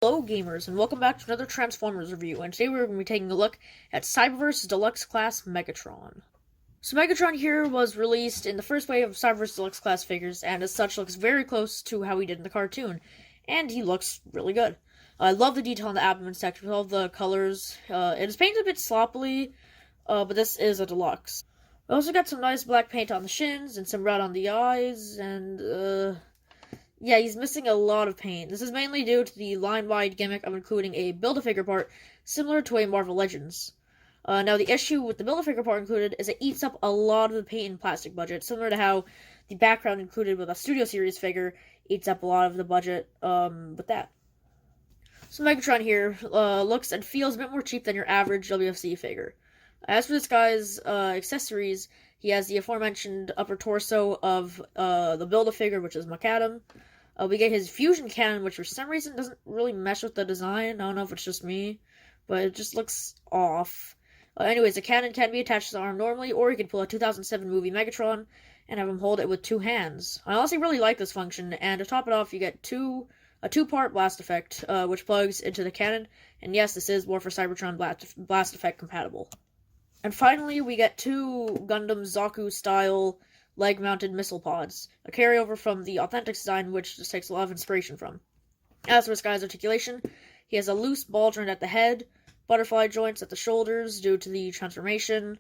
Hello gamers, and welcome back to another Transformers review, and today we're going to be taking a look at Cyberverse Deluxe Class Megatron. So Megatron here was released in the first wave of Cyberverse Deluxe Class figures, and as such looks very close to how he did in the cartoon, and he looks really good. I love the detail in the abdomen section with all the colors. It is painted a bit sloppily, but this is a deluxe. We also got some nice black paint on the shins, and some red on the eyes, and yeah, he's missing a lot of paint. This is mainly due to the line-wide gimmick of including a Build-A-Figure part similar to a Marvel Legends. Now, the issue with the Build-A-Figure part included is it eats up a lot of the paint and plastic budget, similar to how the background included with a Studio Series figure eats up a lot of the budget with that. So Megatron here looks and feels a bit more cheap than your average WFC figure. As for this guy's accessories, he has the aforementioned upper torso of the Build-A-Figure, which is Macadam. We get his fusion cannon, which for some reason doesn't really mesh with the design. I don't know if it's just me, but it just looks off. Anyways, the cannon can be attached to the arm normally, or you can pull a 2007 movie Megatron and have him hold it with two hands. I honestly really like this function, and to top it off, you get a two-part blast effect, which plugs into the cannon, and yes, this is more for Cybertron blast effect compatible. And finally, we get two Gundam Zaku-style leg-mounted missile pods, a carryover from the authentic design, which just takes a lot of inspiration from. As for this guy's articulation, he has a loose ball joint at the head, butterfly joints at the shoulders due to the transformation,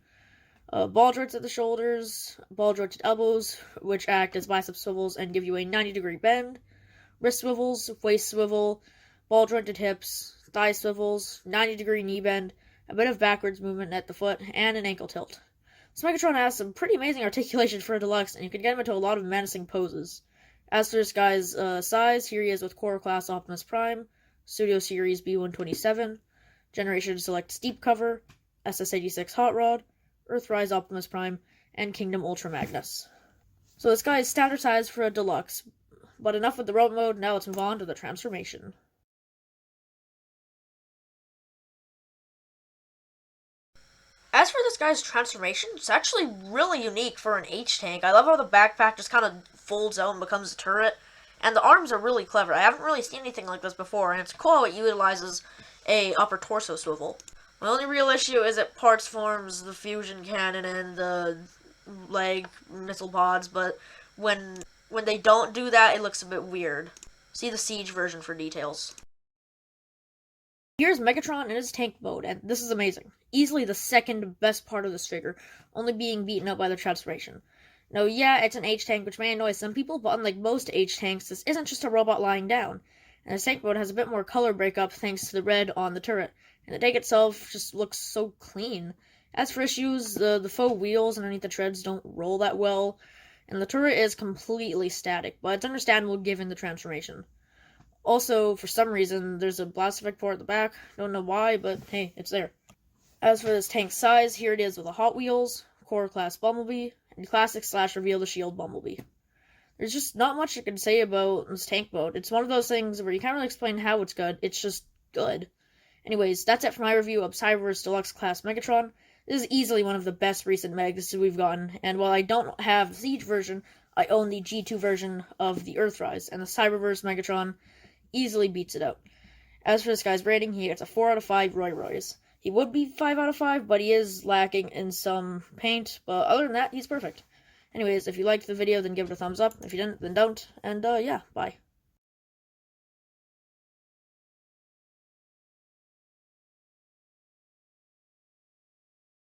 ball joints at the shoulders, ball jointed elbows, which act as bicep swivels and give you a 90-degree bend, wrist swivels, waist swivel, ball jointed hips, thigh swivels, 90-degree knee bend, a bit of backwards movement at the foot, and an ankle tilt. So Megatron has some pretty amazing articulation for a deluxe, and you can get him into a lot of menacing poses. As for this guy's size, here he is with Core Class Optimus Prime, Studio Series B127, Generation Select Steep Cover, SS86 Hot Rod, Earthrise Optimus Prime, and Kingdom Ultra Magnus. So this guy is standard size for a deluxe, but enough with the robot mode, now let's move on to the transformation. As for this guy's transformation, it's actually really unique for an H-Tank. I love how the backpack just kind of folds out and becomes a turret, and the arms are really clever. I haven't really seen anything like this before, and it's cool how it utilizes a upper torso swivel. My only real issue is it parts forms the fusion cannon and the leg missile pods, but when they don't do that, it looks a bit weird. See the Siege version for details. Here's Megatron in his tank mode, and this is amazing. Easily the second best part of this figure, only being beaten up by the transformation. Now, yeah, it's an H-Tank, which may annoy some people, but unlike most H-Tanks, this isn't just a robot lying down. And his tank mode has a bit more color breakup thanks to the red on the turret, and the tank itself just looks so clean. As for issues, the faux wheels underneath the treads don't roll that well, and the turret is completely static, but it's understandable given the transformation. Also, for some reason, there's a blast effect port at the back. Don't know why, but hey, it's there. As for this tank's size, here it is with the Hot Wheels, Core Class Bumblebee, and Classic / Reveal the Shield Bumblebee. There's just not much I can say about this tank mode. It's one of those things where you can't really explain how it's good, it's just good. Anyways, that's it for my review of Cyberverse Deluxe Class Megatron. This is easily one of the best recent Megas we've gotten, and while I don't have the Siege version, I own the G2 version of the Earthrise, and the Cyberverse Megatron easily beats it out. As for this guy's rating, he gets a 4 out of 5 Roy Roys. He would be 5 out of 5, but he is lacking in some paint, but other than that, he's perfect. Anyways, if you liked the video, then give it a thumbs up. If you didn't, then don't, and yeah, bye.